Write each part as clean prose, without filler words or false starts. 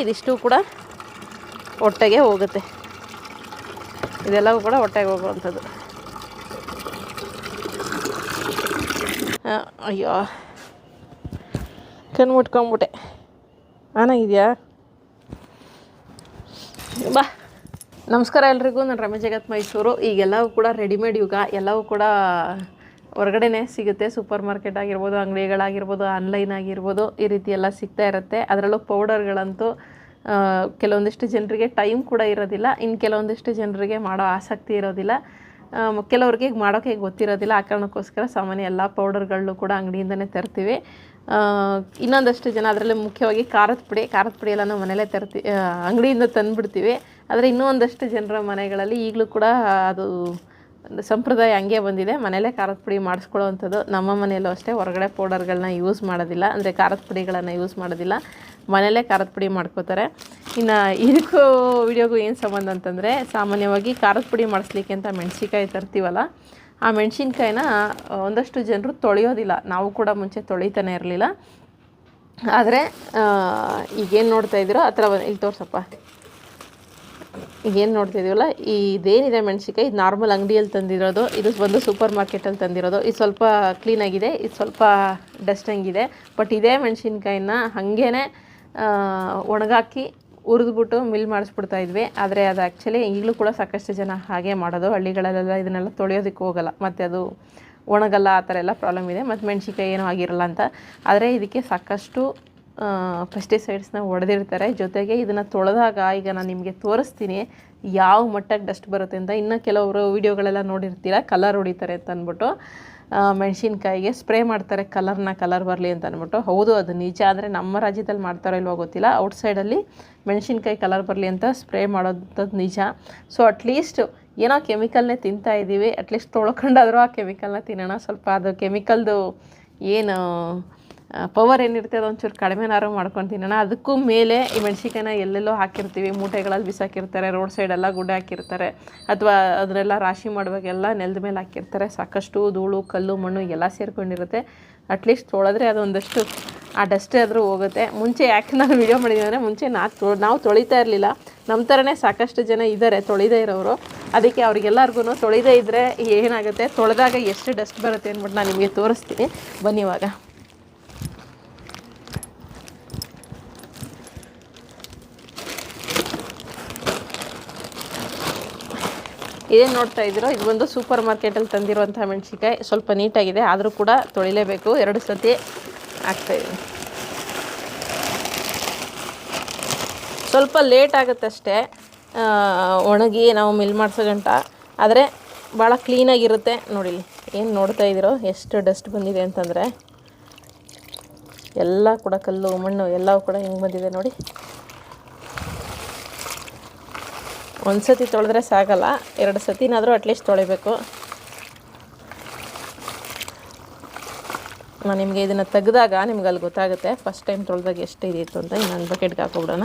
ಇದಿಷ್ಟು ಕೂಡ ಹೊಟ್ಟೆಗೆ ಹೋಗುತ್ತೆ. ಇದೆಲ್ಲವೂ ಕೂಡ ಹೊಟ್ಟೆಗೆ ಹೋಗುವಂಥದ್ದು. ಅಯ್ಯೋ ಕಣ್ಣು ಮುಟ್ಕೊಂಬಿಟ್ಟೆ. ಚೆನ್ನಾಗಿದೆಯಾ? ಬಾ. ನಮಸ್ಕಾರ ಎಲ್ರಿಗೂ. ನಾನು ರಮೇಶ್ ಜಗತ್ ಮೈಸೂರು. ಈಗೆಲ್ಲವೂ ಕೂಡ ರೆಡಿಮೇಡ್ ಯುಗ. ಎಲ್ಲವೂ ಕೂಡ ಹೊರಗಡೆನೇ ಸಿಗುತ್ತೆ. ಸೂಪರ್ ಮಾರ್ಕೆಟ್ ಆಗಿರ್ಬೋದು, ಅಂಗಡಿಗಳಾಗಿರ್ಬೋದು, ಆನ್ಲೈನ್ ಆಗಿರ್ಬೋದು, ಈ ರೀತಿ ಎಲ್ಲ ಸಿಗ್ತಾ ಇರುತ್ತೆ. ಅದರಲ್ಲೂ ಪೌಡರ್ಗಳಂತೂ ಕೆಲವೊಂದಿಷ್ಟು ಜನರಿಗೆ ಟೈಮ್ ಕೂಡ ಇರೋದಿಲ್ಲ. ಇನ್ನು ಕೆಲವೊಂದಿಷ್ಟು ಜನರಿಗೆ ಮಾಡೋ ಆಸಕ್ತಿ ಇರೋದಿಲ್ಲ. ಕೆಲವ್ರಿಗೆ ಮಾಡೋಕ್ಕೆ ಗೊತ್ತಿರೋದಿಲ್ಲ. ಆ ಕಾರಣಕ್ಕೋಸ್ಕರ ಸಾಮಾನ್ಯ ಎಲ್ಲ ಪೌಡರ್ಗಳನ್ನು ಕೂಡ ಅಂಗಡಿಯಿಂದನೇ ತರ್ತೀವಿ. ಇನ್ನೊಂದಷ್ಟು ಜನ ಅದರಲ್ಲಿ ಮುಖ್ಯವಾಗಿ ಖಾರದ ಪುಡಿ ಎಲ್ಲ ನಾವು ಮನೇಲೇ ಅಂಗಡಿಯಿಂದ ತಂದುಬಿಡ್ತೀವಿ. ಆದರೆ ಇನ್ನೂ ಒಂದಷ್ಟು ಜನರ ಮನೆಗಳಲ್ಲಿ ಈಗಲೂ ಕೂಡ ಅದು ಸಂಪ್ರದಾಯ ಹಂಗೆ ಬಂದಿದೆ. ಮನೇಲೇ ಖಾರದ ಪುಡಿ ಮಾಡಿಸ್ಕೊಳ್ಳೋವಂಥದ್ದು. ನಮ್ಮ ಮನೆಯಲ್ಲೂ ಅಷ್ಟೇ ಹೊರಗಡೆ ಪೌಡರ್ಗಳನ್ನ ಯೂಸ್ ಮಾಡೋದಿಲ್ಲ, ಅಂದರೆ ಖಾರದ ಪುಡಿಗಳನ್ನು ಯೂಸ್ ಮಾಡೋದಿಲ್ಲ. ಮನೇಲೇ ಖಾರದ ಪುಡಿ ಮಾಡ್ಕೋತಾರೆ. ಇನ್ನು ಇದಕ್ಕೂ ವಿಡಿಯೋಗೂ ಏನು ಸಂಬಂಧ ಅಂತಂದರೆ, ಸಾಮಾನ್ಯವಾಗಿ ಖಾರದ ಪುಡಿ ಮಾಡಿಸ್ಲಿಕ್ಕೆ ಅಂತ ಮೆಣಸಿನ್ಕಾಯಿ ತರ್ತೀವಲ್ಲ, ಆ ಮೆಣಸಿನ್ಕಾಯಿನ ಒಂದಷ್ಟು ಜನರು ತೊಳೆಯೋದಿಲ್ಲ. ನಾವು ಕೂಡ ಮುಂಚೆ ತೊಳಿತಾನೆ ಇರಲಿಲ್ಲ. ಆದರೆ ಈಗೇನು ನೋಡ್ತಾ ಇದ್ದೀರೋ ಆ ಥರ ಇಲ್ಲಿ ತೋರ್ಸಪ್ಪ. ಈಗೇನು ನೋಡ್ತಾ ಇದೀವಲ್ಲ, ಇದೇನಿದೆ ಮೆಣಸಿನ್ಕಾಯಿ, ಇದು ನಾರ್ಮಲ್ ಅಂಗಡಿಯಲ್ಲಿ ತಂದಿರೋದು. ಇದು ಬಂದು ಸೂಪರ್ ಮಾರ್ಕೆಟಲ್ಲಿ ತಂದಿರೋದು. ಇದು ಸ್ವಲ್ಪ ಕ್ಲೀನಾಗಿದೆ, ಇದು ಸ್ವಲ್ಪ ಡಸ್ಟಂಗಿದೆ. ಬಟ್ ಇದೇ ಮೆಣಸಿನ್ಕಾಯಿನ ಹಾಗೇ ಒಣಗಾಕಿ ಹುರಿದ್ಬಿಟ್ಟು ಮಿಲ್ ಮಾಡಿಸ್ಬಿಡ್ತಾ ಇದ್ವಿ. ಆದರೆ ಅದು ಆ್ಯಕ್ಚುಲಿ ಈಗಲೂ ಕೂಡ ಸಾಕಷ್ಟು ಜನ ಹಾಗೆ ಮಾಡೋದು. ಹಳ್ಳಿಗಳಲ್ಲೆಲ್ಲ ಇದನ್ನೆಲ್ಲ ತೊಳೆಯೋದಕ್ಕೆ ಹೋಗಲ್ಲ, ಮತ್ತು ಅದು ಒಣಗಲ್ಲ, ಆ ಥರ ಎಲ್ಲ ಪ್ರಾಬ್ಲಮ್ ಇದೆ. ಮತ್ತು ಮೆಣಸಿನ್ಕಾಯಿ ಏನೂ ಆಗಿರಲ್ಲ ಅಂತ. ಆದರೆ ಇದಕ್ಕೆ ಸಾಕಷ್ಟು ಪೆಸ್ಟಿಸೈಡ್ಸ್ನ ಹೊಡೆದಿರ್ತಾರೆ. ಜೊತೆಗೆ ಇದನ್ನು ತೊಳೆದಾಗ ಈಗ ನಾನು ನಿಮಗೆ ತೋರಿಸ್ತೀನಿ ಯಾವ ಮಟ್ಟಕ್ಕೆ ಡಸ್ಟ್ ಬರುತ್ತೆ ಅಂತ. ಇನ್ನು ಕೆಲವರು ವೀಡಿಯೋಗಳೆಲ್ಲ ನೋಡಿರ್ತೀರ, ಕಲರ್ ಹೊಡಿತಾರೆ ಅಂತ ಅಂದ್ಬಿಟ್ಟು ಮೆಣಸಿನ್ಕಾಯಿಗೆ ಸ್ಪ್ರೇ ಮಾಡ್ತಾರೆ, ಕಲರ್ ಬರಲಿ ಅಂತ ಅಂದ್ಬಿಟ್ಟು. ಹೌದು, ಅದು ನಿಜ. ಆದರೆ ನಮ್ಮ ರಾಜ್ಯದಲ್ಲಿ ಮಾಡ್ತಾರೋ ಇಲ್ವೋ ಗೊತ್ತಿಲ್ಲ. ಔಟ್ಸೈಡಲ್ಲಿ ಮೆಣಸಿನ್ಕಾಯಿ ಕಲರ್ ಬರಲಿ ಅಂತ ಸ್ಪ್ರೇ ಮಾಡೋದಂಥದ್ದು ನಿಜ. ಸೊ ಅಟ್ಲೀಸ್ಟ್ ಏನೋ ಕೆಮಿಕಲ್ನೇ ತಿಂತಾ ಇದ್ದೀವಿ, ಅಟ್ಲೀಸ್ಟ್ ತೊಳ್ಕೊಂಡಾದರೂ ಆ ಕೆಮಿಕಲ್ನ ತಿನ್ನೋಣ. ಸ್ವಲ್ಪ ಅದು ಕೆಮಿಕಲ್ದು ಏನು ಪವರ್ ಏನಿರುತ್ತೆ ಅದೊಂಚೂರು ಕಡಿಮೆನಾರು ಮಾಡ್ಕೊಂಡು ತಿನ್ನೋಣ. ಅದಕ್ಕೂ ಮೇಲೆ ಈ ಮೆಣಸಿನ್ಕಾಯಿನ ಎಲ್ಲೆಲ್ಲೋ ಹಾಕಿರ್ತೀವಿ, ಮೂಟೆಗಳಲ್ಲಿ ಬಿಸಾಕಿರ್ತಾರೆ, ರೋಡ್ ಸೈಡೆಲ್ಲ ಗುಡ್ಡೆ ಹಾಕಿರ್ತಾರೆ, ಅಥವಾ ಅದನ್ನೆಲ್ಲ ರಾಶಿ ಮಾಡುವಾಗೆಲ್ಲ ನೆಲದ ಮೇಲೆ ಹಾಕಿರ್ತಾರೆ. ಸಾಕಷ್ಟು ಧೂಳು, ಕಲ್ಲು, ಮಣ್ಣು ಎಲ್ಲ ಸೇರಿಕೊಂಡಿರುತ್ತೆ. ಅಟ್ಲೀಸ್ಟ್ ತೊಳೆದ್ರೆ ಅದೊಂದಷ್ಟು ಆ ಡಸ್ಟೇ ಆದರೂ ಹೋಗುತ್ತೆ. ಮುಂಚೆ ಯಾಕೆ ನಾನು ವೀಡಿಯೋ ಮಾಡಿದ್ದೀನಿ ಅಂದರೆ, ಮುಂಚೆ ನಾವು ತೊಳಿತಾ ಇರಲಿಲ್ಲ. ನಮ್ಮ ಥರನೇ ಸಾಕಷ್ಟು ಜನ ಇದ್ದಾರೆ ತೊಳಿದೇ ಇರೋರು. ಅದಕ್ಕೆ ಅವ್ರಿಗೆಲ್ಲರಿಗೂ ತೊಳಿದೇ ಇದ್ದರೆ ಏನಾಗುತ್ತೆ, ತೊಳೆದಾಗ ಎಷ್ಟು ಡಸ್ಟ್ ಬರುತ್ತೆ ಅಂದ್ಬಿಟ್ಟು ನಾನು ನಿಮಗೆ ತೋರಿಸ್ತೀನಿ. ಬನ್ನಿ ಇವಾಗ. ಇದೇನು ನೋಡ್ತಾ ಇದ್ದೀರೋ, ಇದು ಒಂದು ಸೂಪರ್ ಮಾರ್ಕೆಟಲ್ಲಿ ತಂದಿರುವಂಥ ಮೆಣಸಿನ್ಕಾಯಿ. ಸ್ವಲ್ಪ ನೀಟಾಗಿದೆ, ಆದರೂ ಕೂಡ ತೊಳಿಲೇಬೇಕು. 2 ಸತಿ ಹಾಕ್ತಾಯಿದ್ದೀನಿ. ಸ್ವಲ್ಪ ಲೇಟ್ ಆಗುತ್ತಷ್ಟೇ ಒಣಗಿ ನಾವು ಮಿಲ್ ಮಾಡಿಸೋ ಗಂಟ. ಆದರೆ ಭಾಳ ಕ್ಲೀನಾಗಿರುತ್ತೆ. ನೋಡಿ ಏನು ನೋಡ್ತಾ ಇದ್ದೀರೋ, ಎಷ್ಟು ಡಸ್ಟ್ ಬಂದಿದೆ ಅಂತಂದರೆ, ಎಲ್ಲ ಕೂಡ ಕಲ್ಲು, ಮಣ್ಣು ಎಲ್ಲವೂ ಕೂಡ ಹೆಂಗೆ ಬಂದಿದೆ ನೋಡಿ. ಒಂದು ಸತಿ ತೊಳೆದ್ರೆ ಸಾಗಲ್ಲ, 2 ಸತಿನಾದರೂ ಅಟ್ಲೀಸ್ಟ್ ತೊಳಿಬೇಕು. ನಾನು ನಿಮಗೆ ಇದನ್ನು ತೆಗೆದಾಗ ನಿಮ್ಗೆ ಅಲ್ಲಿ ಗೊತ್ತಾಗುತ್ತೆ ಫಸ್ಟ್ ಟೈಮ್ ತೊಳೆದಾಗ ಎಷ್ಟು ಇದಿತ್ತು ಅಂತ. ಇನ್ನೊಂದು ಬಕೆಟ್ಗೆ ಹಾಕೊಬಿಡೋಣ.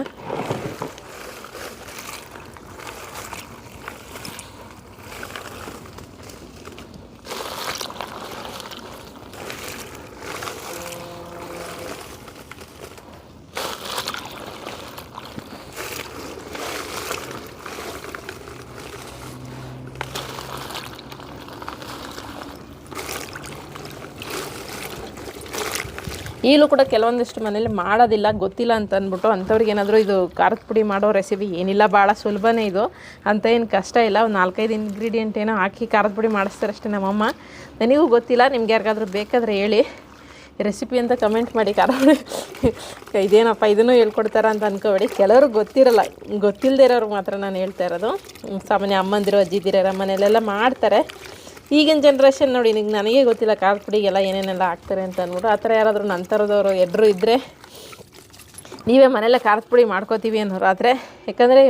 ಈಗಲೂ ಕೂಡ ಕೆಲವೊಂದಿಷ್ಟು ಮನೇಲಿ ಮಾಡೋದಿಲ್ಲ, ಗೊತ್ತಿಲ್ಲ ಅಂತ ಅಂದ್ಬಿಟ್ಟು ಅಂಥವ್ರಿಗೆ ಏನಾದರೂ ಇದು ಖಾರದ ಪುಡಿ ಮಾಡೋ ರೆಸಿಪಿ ಏನಿಲ್ಲ, ಭಾಳ ಸುಲಭನೇ ಇದು ಅಂತ. ಏನು ಕಷ್ಟ ಇಲ್ಲ. ಒಂದು 4-5 ಇಂಗ್ರೀಡಿಯೆಂಟ್ ಏನೋ ಹಾಕಿ ಖಾರದ ಪುಡಿ ಮಾಡಿಸ್ತಾರೆ ಅಷ್ಟೇ ನಮ್ಮಮ್ಮ. ನನಗೂ ಗೊತ್ತಿಲ್ಲ. ನಿಮ್ಗೆ ಯಾರಿಗಾದ್ರೂ ಬೇಕಾದರೆ ಹೇಳಿ, ರೆಸಿಪಿ ಅಂತ ಕಮೆಂಟ್ ಮಾಡಿ. ಖಾರ ಪುಡಿ ಇದೇನಪ್ಪ ಇದನ್ನು ಹೇಳ್ಕೊಡ್ತಾರ ಅಂತ ಅಂದ್ಕೋಬೇಡಿ. ಕೆಲವ್ರಿಗೆ ಗೊತ್ತಿರಲ್ಲ, ಗೊತ್ತಿಲ್ಲದೆ ಇರೋರು ಮಾತ್ರ ನಾನು ಹೇಳ್ತಾ ಇರೋದು. ಸಾಮಾನ್ಯ ಅಮ್ಮಂದಿರು, ಅಜ್ಜಿದಿರೋ ಮನೆಯಲ್ಲೆಲ್ಲ ಮಾಡ್ತಾರೆ. ಈಗಿನ ಜನ್ರೇಷನ್ ನೋಡಿ, ನನಗೆ ಗೊತ್ತಿಲ್ಲ ಖಾರದ ಪುಡಿಗೆಲ್ಲ ಏನೇನೆಲ್ಲ ಹಾಕ್ತಾರೆ ಅಂತ ಅಂದ್ಬಿಟ್ಟು. ಆ ಥರ ಯಾರಾದರೂ ನನ್ನ ಥರದವರು ಎಡ್ರು ಇದ್ದರೆ ನೀವೇ ಮನೆಯಲ್ಲೇ ಖಾರದ ಪುಡಿ ಮಾಡ್ಕೋತೀವಿ ಅನ್ನೋರು. ಆದರೆ ಯಾಕಂದರೆ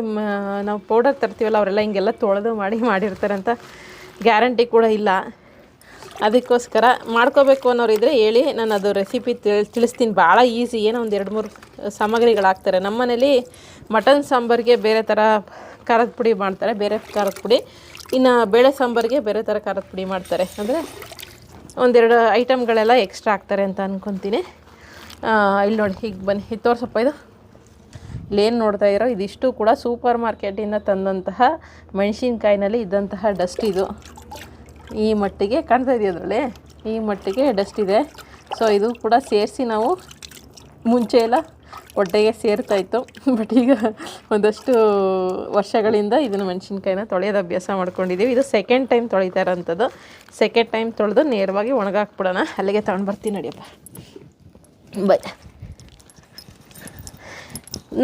ನಾವು ಪೌಡರ್ ತರ್ತೀವಲ್ಲ, ಅವರೆಲ್ಲ ಹಿಂಗೆಲ್ಲ ತೊಳೆದು ಮಾಡಿರ್ತಾರೆ ಅಂತ ಗ್ಯಾರಂಟಿ ಕೂಡ ಇಲ್ಲ. ಅದಕ್ಕೋಸ್ಕರ ಮಾಡ್ಕೋಬೇಕು ಅನ್ನೋರು ಇದ್ದರೆ ಹೇಳಿ, ನಾನು ಅದು ರೆಸಿಪಿ ತಿಳಿಸ್ತೀನಿ. ಭಾಳ ಈಸಿ. ಏನೋ ಒಂದು 2-3 ಸಾಮಗ್ರಿಗಳು ಹಾಕ್ತಾರೆ. ನಮ್ಮ ಮನೇಲಿ ಮಟನ್ ಸಾಂಬಾರಿಗೆ ಬೇರೆ ಥರ ಖಾರದ ಪುಡಿ ಮಾಡ್ತಾರೆ, ಬೇರೆ ಖಾರದ ಪುಡಿ. ಇನ್ನು ಬೇಳೆ ಸಾಂಬಾರಿಗೆ ಬೇರೆ ಥರ ಖಾರದ ಪುಡಿ ಮಾಡ್ತಾರೆ. ಅಂದರೆ 1-2 ಐಟಮ್ಗಳೆಲ್ಲ ಎಕ್ಸ್ಟ್ರಾ ಹಾಕ್ತಾರೆ ಅಂತ ಅಂದ್ಕೊತೀನಿ. ಇಲ್ಲಿ ನೋಡಿ, ಹೀಗೆ ಬನ್ನಿ, ಇದು ತೋರಿಸಪ್ಪ. ಇಲ್ಲೇನು ನೋಡ್ತಾ ಇರೋ ಇದಿಷ್ಟು ಕೂಡ ಸೂಪರ್ ಮಾರ್ಕೆಟಿಂದ ತಂದಂತಹ ಮೆಣಸಿನ್ಕಾಯಿನಲ್ಲಿ ಇದ್ದಂತಹ ಡಸ್ಟ್ ಇದು. ಈ ಮಟ್ಟಿಗೆ ಕಾಣ್ತಾ ಇದೆಯದ್ರಲ್ಲಿ, ಈ ಮಟ್ಟಿಗೆ ಡಸ್ಟ್ ಇದೆ. ಸೊ ಇದು ಕೂಡ ಸೇರಿಸಿ ನಾವು ಮುಂಚೆ ಎಲ್ಲ ಒಟ್ಟೆಗೆ ಸೇರ್ತಾಯಿತ್ತು. ಬಟ್ ಈಗ ಒಂದಷ್ಟು ವರ್ಷಗಳಿಂದ ಇದನ್ನು ಮೆಣಸಿನ್ಕಾಯಿನ ತೊಳೆಯೋದು ಅಭ್ಯಾಸ ಮಾಡ್ಕೊಂಡಿದ್ದೀವಿ. ಇದು ಸೆಕೆಂಡ್ ಟೈಮ್ ತೊಳಿತಾ ಇರೋಂಥದ್ದು. ಸೆಕೆಂಡ್ ಟೈಮ್ ತೊಳೆದು ನೇರವಾಗಿ ಒಣಗಾಕ್ಬಿಡೋಣ. ಅಲ್ಲಿಗೆ ತಗೊಂಡು ಬರ್ತೀನಿ ನಡಿಯಪ್ಪ. ಬೈ.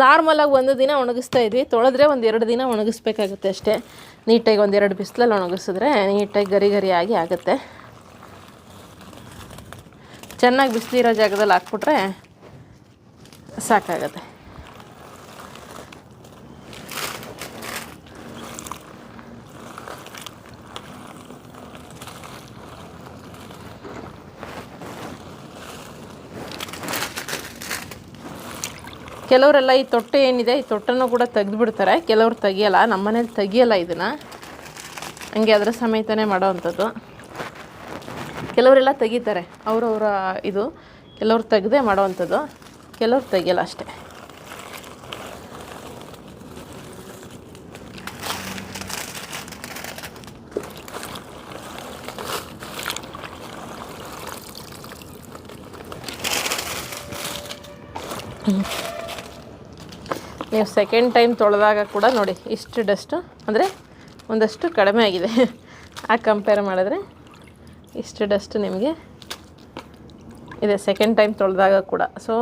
ನಾರ್ಮಲಾಗಿ ಒಂದು ದಿನ ಒಣಗಿಸ್ತಾ ಇದ್ವಿ, ತೊಳೆದ್ರೆ ಒಂದು 2 ದಿನ ಒಣಗಿಸ್ಬೇಕಾಗುತ್ತೆ ಅಷ್ಟೇ. ನೀಟಾಗಿ 1-2 ಬಿಸಿಲಲ್ಲಿ ಒಣಗಿಸಿದ್ರೆ ನೀಟಾಗಿ ಗರಿ ಗರಿ ಆಗಿ ಆಗುತ್ತೆ. ಚೆನ್ನಾಗಿ ಬಿಸಿಲಿರೋ ಜಾಗದಲ್ಲಿ ಹಾಕ್ಬಿಟ್ರೆ ಸಾಕಾಗತ್ತೆ. ಕೆಲವರೆಲ್ಲ ಈ ತೊಟ್ಟೆ ಏನಿದೆ, ಈ ತೊಟ್ಟನ್ನು ಕೂಡ ತೆಗೆದುಬಿಡ್ತಾರೆ. ಕೆಲವ್ರು ತೆಗಿಯಲ್ಲ. ನಮ್ಮ ಮನೇಲಿ ತೆಗಿಯಲ್ಲ ಇದನ್ನು, ಹಂಗೆ ಅದರ ಸಮೇತನೇ ಮಾಡೋ ಅಂಥದ್ದು. ಕೆಲವರೆಲ್ಲ ತೆಗಿತಾರೆ, ಅವರವರ ಇದು. ಕೆಲವ್ರು ತೆಗೆದೇ ಮಾಡೋ ಅಂಥದ್ದು, ಕೆಲವ್ರು ತೆಗಿಯಲ್ಲ ಅಷ್ಟೇ. ನೀವು ಸೆಕೆಂಡ್ ಟೈಮ್ ತೊಳೆದಾಗ ಕೂಡ ನೋಡಿ ಇಷ್ಟು ಡಸ್ಟು, ಅಂದರೆ ಒಂದಷ್ಟು ಕಡಿಮೆ ಆಗಿದೆ. ಆ ಕಂಪೇರ್ ಮಾಡಿದ್ರೆ ಇಷ್ಟು ಡಸ್ಟ್ ನಿಮಗೆ ಇದೆ ಸೆಕೆಂಡ್ ಟೈಮ್ ತೊಳೆದಾಗ ಕೂಡ. ಸೊ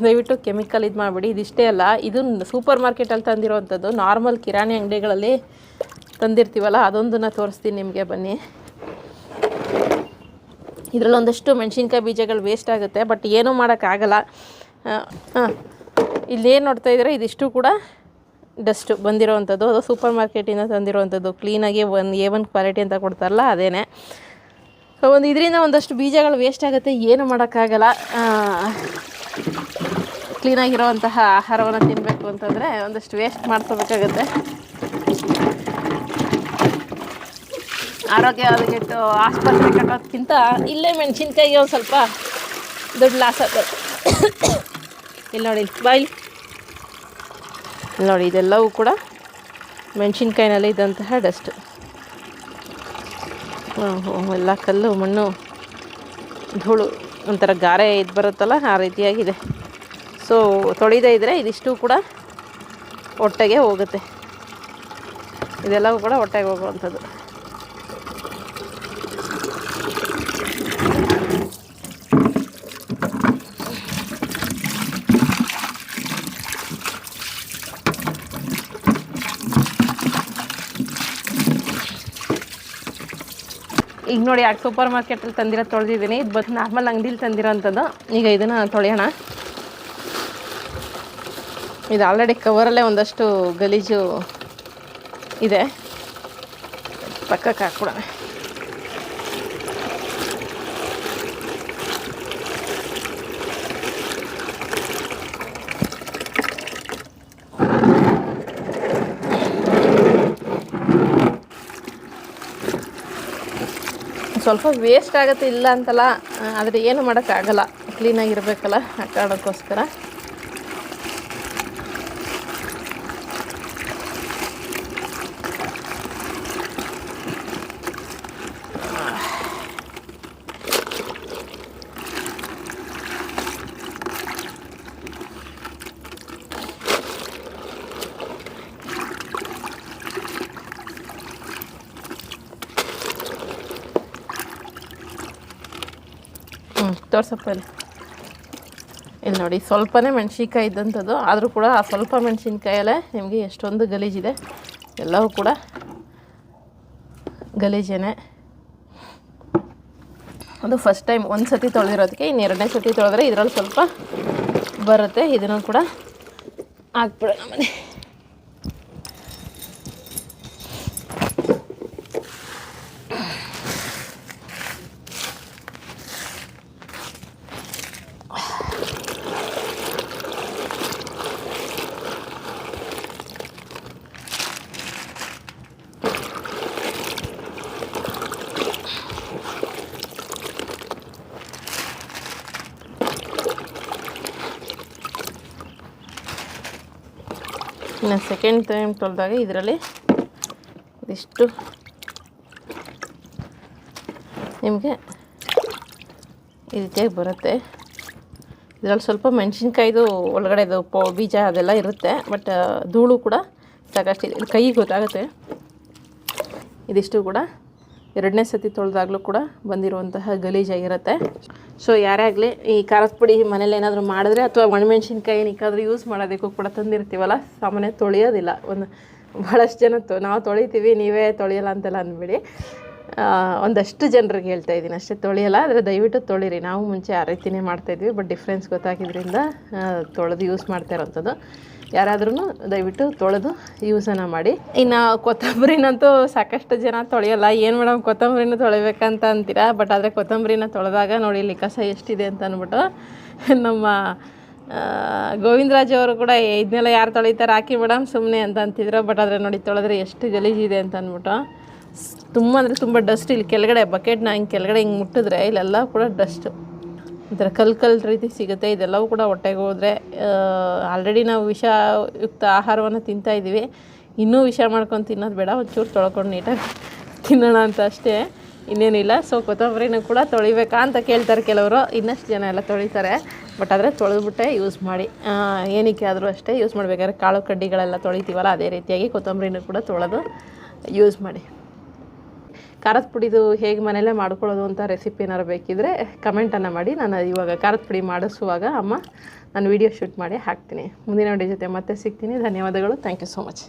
ದಯವಿಟ್ಟು ಕೆಮಿಕಲ್ ಇದು ಮಾಡಿಬಿಡಿ. ಇದಿಷ್ಟೇ ಅಲ್ಲ, ಇದು ಸೂಪರ್ ಮಾರ್ಕೆಟಲ್ಲಿ ತಂದಿರೋವಂಥದ್ದು. ನಾರ್ಮಲ್ ಕಿರಾಣಿ ಅಂಗಡಿಗಳಲ್ಲಿ ತಂದಿರ್ತೀವಲ್ಲ, ಅದೊಂದನ್ನು ತೋರಿಸ್ತೀನಿ ನಿಮಗೆ, ಬನ್ನಿ. ಇದರಲ್ಲಿ ಒಂದಷ್ಟು ಮೆಣಸಿನ್ಕಾಯಿ ಬೀಜಗಳು ವೇಸ್ಟ್ ಆಗುತ್ತೆ, ಬಟ್ ಏನೂ ಮಾಡೋಕ್ಕಾಗಲ್ಲ. ಇಲ್ಲೇನು ನೋಡ್ತಾ ಇದ್ದೀರಾ, ಇದಿಷ್ಟು ಕೂಡ ಡಸ್ಟು ಬಂದಿರೋವಂಥದ್ದು. ಅದು ಸೂಪರ್ ಮಾರ್ಕೆಟಿಂದ ತಂದಿರೋವಂಥದ್ದು. ಕ್ಲೀನಾಗಿ A1 ಕ್ವಾಲಿಟಿ ಅಂತ ಕೊಡ್ತಾರಲ್ಲ, ಅದೇನೆ. ಒಂದು ಇದರಿಂದ ಒಂದಷ್ಟು ಬೀಜಗಳು ವೇಸ್ಟ್ ಆಗುತ್ತೆ, ಏನು ಮಾಡೋಕ್ಕಾಗಲ್ಲ. ಕ್ಲೀನಾಗಿರೋವಂತಹ ಆಹಾರವನ್ನು ತಿನ್ನಬೇಕು ಅಂತಂದರೆ ಒಂದಷ್ಟು ವೇಸ್ಟ್ ಮಾಡ್ಕೋಬೇಕಾಗತ್ತೆ. ಆರೋಗ್ಯ ಅದಕ್ಕಿಟ್ಟು ಆಸ್ಪತ್ರೆ ಕಟ್ಟೋದಕ್ಕಿಂತ ಇಲ್ಲೇ ಮೆಣಸಿನ್ಕಾಯಿಗೆ ಒಂದು ಸ್ವಲ್ಪ ದುಡ್ಡು ಲಾಸ್ ಆಗ್ತದೆ. ಇಲ್ಲಿ ನೋಡಿ, ಬಾಯ್ಲಿ ನೋಡಿ, ಇದೆಲ್ಲವೂ ಕೂಡ ಮೆಣಸಿನ್ಕಾಯಿನಲ್ಲಿ ಇದ್ದಂತಹ ಡಸ್ಟು. ಎಲ್ಲ ಕಲ್ಲು ಮಣ್ಣು ಧೂಳು ಒಂಥರ ಗಾರೆ ಇದು ಬರುತ್ತಲ್ಲ, ಆ ರೀತಿಯಾಗಿದೆ. ಸೊ ತೊಳಿದೇ ಇದ್ದರೆ ಇದಿಷ್ಟು ಕೂಡ ಹೊಟ್ಟೆಗೆ ಹೋಗುತ್ತೆ. ಇದೆಲ್ಲವೂ ಕೂಡ ಹೊಟ್ಟೆಗೆ ಹೋಗುವಂಥದ್ದು. ಈಗ ನೋಡಿ, ಸೂಪರ್ ಮಾರ್ಕೆಟಲ್ಲಿ ತಂದಿರೋ ತೊಳೆದಿದ್ದೀನಿ. ಇದು ಬಂದು ನಾರ್ಮಲ್ ಅಂಗಡಿಲಿ ತಂದಿರೋ ಅಂಥದ್ದು. ಈಗ ಇದನ್ನು ತೊಳೆಯೋಣ. ಇದು ಆಲ್ರೆಡಿ ಕವರಲ್ಲೇ ಒಂದಷ್ಟು ಗಲೀಜು ಇದೆ, ಪಕ್ಕಕ್ಕೆ ಹಾಕ್ಬಿಡೋಣ. ಸ್ವಲ್ಪ ವೇಸ್ಟ್ ಆಗುತ್ತೆ, ಇಲ್ಲ ಅಂತಲ್ಲ, ಆದರೆ ಏನು ಮಾಡೋಕ್ಕಾಗಲ್ಲ, ಕ್ಲೀನಾಗಿರಬೇಕಲ್ಲ, ಆ ಕಾರಣಕ್ಕೋಸ್ಕರ. ತೋರ್ಸಪ್ಪ ಇಲ್ಲಿ ನೋಡಿ, ಸ್ವಲ್ಪನೇ ಮೆಣಸಿನ್ಕಾಯಿ ಇದ್ದಂಥದ್ದು. ಆದರೂ ಕೂಡ ಆ ಸ್ವಲ್ಪ ಮೆಣಸಿನ್ಕಾಯಲ್ಲೇ ನಿಮಗೆ ಎಷ್ಟೊಂದು ಗಲೀಜಿದೆ. ಎಲ್ಲವೂ ಕೂಡ ಗಲೀಜೇನೆ. ಅದು ಫಸ್ಟ್ ಟೈಮ್ ಒಂದು ಸತಿ ತೊಳೆದಿರೋದಕ್ಕೆ, ಇನ್ನು 2ನೇ ಸತಿ ತೊಳೆದ್ರೆ ಇದರಲ್ಲಿ ಸ್ವಲ್ಪ ಬರುತ್ತೆ. ಇದನ್ನು ಕೂಡ ಹಾಕ್ಬಿಡೋಣ ಮನೆ. ಇನ್ನು ಸೆಕೆಂಡ್ ಟೈಮ್ ತೊಳೆದಾಗ ಇದರಲ್ಲಿ ಇದಿಷ್ಟು ನಿಮಗೆ ಈ ರೀತಿಯಾಗಿ ಬರುತ್ತೆ. ಇದರಲ್ಲಿ ಸ್ವಲ್ಪ ಮೆಣಸಿನ್ಕಾಯ್ದು ಒಳಗಡೆದು ಬೀಜ ಅದೆಲ್ಲ ಇರುತ್ತೆ, ಬಟ್ ಧೂಳು ಕೂಡ ಸಾಕಷ್ಟಿದೆ, ಕೈಗೆ ಗೊತ್ತಾಗುತ್ತೆ. ಇದಿಷ್ಟು ಕೂಡ ಎರಡನೇ ಸತಿ ತೊಳೆದಾಗಲೂ ಕೂಡ ಬಂದಿರುವಂತಹ ಗಲೀಜಾಗಿರುತ್ತೆ. ಸೊ ಯಾರೇ ಆಗಲಿ ಈ ಖಾರದ ಪುಡಿ ಮನೇಲಿ ಏನಾದರೂ ಮಾಡಿದ್ರೆ ಅಥವಾ ಒಣಮೆಣ್ಸಿನ್ಕಾಯಿ ಏನಕ್ಕಾದ್ರೂ ಯೂಸ್ ಮಾಡೋದಕ್ಕೂ ಕೂಡ ತಂದಿರ್ತೀವಲ್ಲ, ಸಾಮಾನ್ಯ ತೊಳೆಯೋದಿಲ್ಲ. ಭಾಳಷ್ಟು ಜನ ನಾವು ತೊಳಿತೀವಿ, ನೀವೇ ತೊಳೆಯಲ್ಲ ಅಂತೆಲ್ಲ ಅಂದ್ಬಿಡಿ. ಒಂದಷ್ಟು ಜನರಿಗೆ ಹೇಳ್ತಾ ಇದ್ದೀನಿ ಅಷ್ಟೇ, ತೊಳೆಯಲ್ಲ. ಆದರೆ ದಯವಿಟ್ಟು ತೊಳಿರಿ. ನಾವು ಮುಂಚೆ ಆ ರೀತಿಯೇ ಮಾಡ್ತಾಯಿದ್ವಿ, ಬಟ್ ಡಿಫ್ರೆನ್ಸ್ ಗೊತ್ತಾಗಿದ್ದರಿಂದ ತೊಳೆದು ಯೂಸ್ ಮಾಡ್ತಾ ಇರೋವಂಥದ್ದು. ಯಾರಾದ್ರೂ ದಯವಿಟ್ಟು ತೊಳೆದು ಯೂಸನ್ನು ಮಾಡಿ. ಇನ್ನು ಕೊತ್ತಂಬರಿನಂತೂ ಸಾಕಷ್ಟು ಜನ ತೊಳೆಯಲ್ಲ. ಏನು ಮೇಡಮ್ ಕೊತ್ತಂಬರಿನೂ ತೊಳಿಬೇಕಂತ ಅಂತೀರಾ, ಬಟ್ ಆದರೆ ಕೊತ್ತಂಬರಿನ ತೊಳೆದಾಗ ನೋಡಿ ಇಲ್ಲಿ ಕಸ ಎಷ್ಟಿದೆ ಅಂತ ಅಂದ್ಬಿಟ್ಟು ನಮ್ಮ ಗೋವಿಂದರಾಜ್ ಅವರು ಕೂಡ ಇದನ್ನೆಲ್ಲ ಯಾರು ತೊಳಿತಾರೆ ಹಾಕಿ ಮೇಡಮ್ ಸುಮ್ಮನೆ ಅಂತ ಅಂತಿದ್ರು. ಬಟ್ ಆದರೆ ನೋಡಿ ತೊಳೆದ್ರೆ ಎಷ್ಟು ಗಲೀಜಿದೆ ಅಂತ ಅಂದ್ಬಿಟ್ಟು ತುಂಬ ಅಂದರೆ ತುಂಬ ಡಸ್ಟ್. ಇಲ್ಲಿ ಕೆಳಗಡೆ ಬಕೆಟ್ನ ಹಿಂಗೆ ಕೆಳಗಡೆ ಹಿಂಗೆ ಮುಟ್ಟಿದ್ರೆ ಇಲ್ಲೆಲ್ಲ ಕೂಡ ಡಸ್ಟು, ಒಂಥರ ಕಲ್ಲು ರೀತಿ ಸಿಗುತ್ತೆ. ಇದೆಲ್ಲವೂ ಕೂಡ ಹೊಟ್ಟೆಗೆ ಹೋದರೆ ಆಲ್ರೆಡಿ ನಾವು ವಿಷಯುಕ್ತ ಆಹಾರವನ್ನು ತಿಂತಾಯಿದ್ದೀವಿ, ಇನ್ನೂ ವಿಷ ಮಾಡ್ಕೊಂಡು ತಿನ್ನೋದು ಬೇಡ. ಒಂಚೂರು ತೊಳ್ಕೊಂಡು ನೀಟಾಗಿ ತಿನ್ನೋಣ ಅಂತ ಅಷ್ಟೇ, ಇನ್ನೇನಿಲ್ಲ. ಸೊ ಕೊತ್ತಂಬರಿನೂ ಕೂಡ ತೊಳಿಬೇಕಾ ಅಂತ ಕೇಳ್ತಾರೆ ಕೆಲವರು, ಇನ್ನಷ್ಟು ಜನ ಎಲ್ಲ ತೊಳಿತಾರೆ. ಬಟ್ ಆದರೆ ತೊಳೆದ್ಬಿಟ್ಟೆ ಯೂಸ್ ಮಾಡಿ. ಏನಕ್ಕೆ ಆದರೂ ಅಷ್ಟೇ ಯೂಸ್ ಮಾಡಬೇಕಾದ್ರೆ ಕಾಳು ಕಡ್ಡಿಗಳೆಲ್ಲ ತೊಳಿತೀವಲ್ಲ, ಅದೇ ರೀತಿಯಾಗಿ ಕೊತ್ತಂಬರಿನೂ ಕೂಡ ತೊಳೆದು ಯೂಸ್ ಮಾಡಿ. ಖಾರದ ಪುಡಿದು ಹೇಗೆ ಮನೆಯಲ್ಲೇ ಮಾಡ್ಕೊಳ್ಳೋದು ಅಂತ ರೆಸಿಪಿ ಏನಾರು ಬೇಕಿದ್ದರೆ ಕಮೆಂಟನ್ನು ಮಾಡಿ. ನಾನು ಇವಾಗ ಖಾರದ ಪುಡಿ ಮಾಡಿಸುವಾಗ ನಾನು ವೀಡಿಯೋ ಶೂಟ್ ಮಾಡಿ ಹಾಕ್ತೀನಿ. ಮುಂದಿನ ವಿಡಿಯೋ ಜೊತೆ ಮತ್ತೆ ಸಿಗ್ತೀನಿ. ಧನ್ಯವಾದಗಳು. Thank you so much.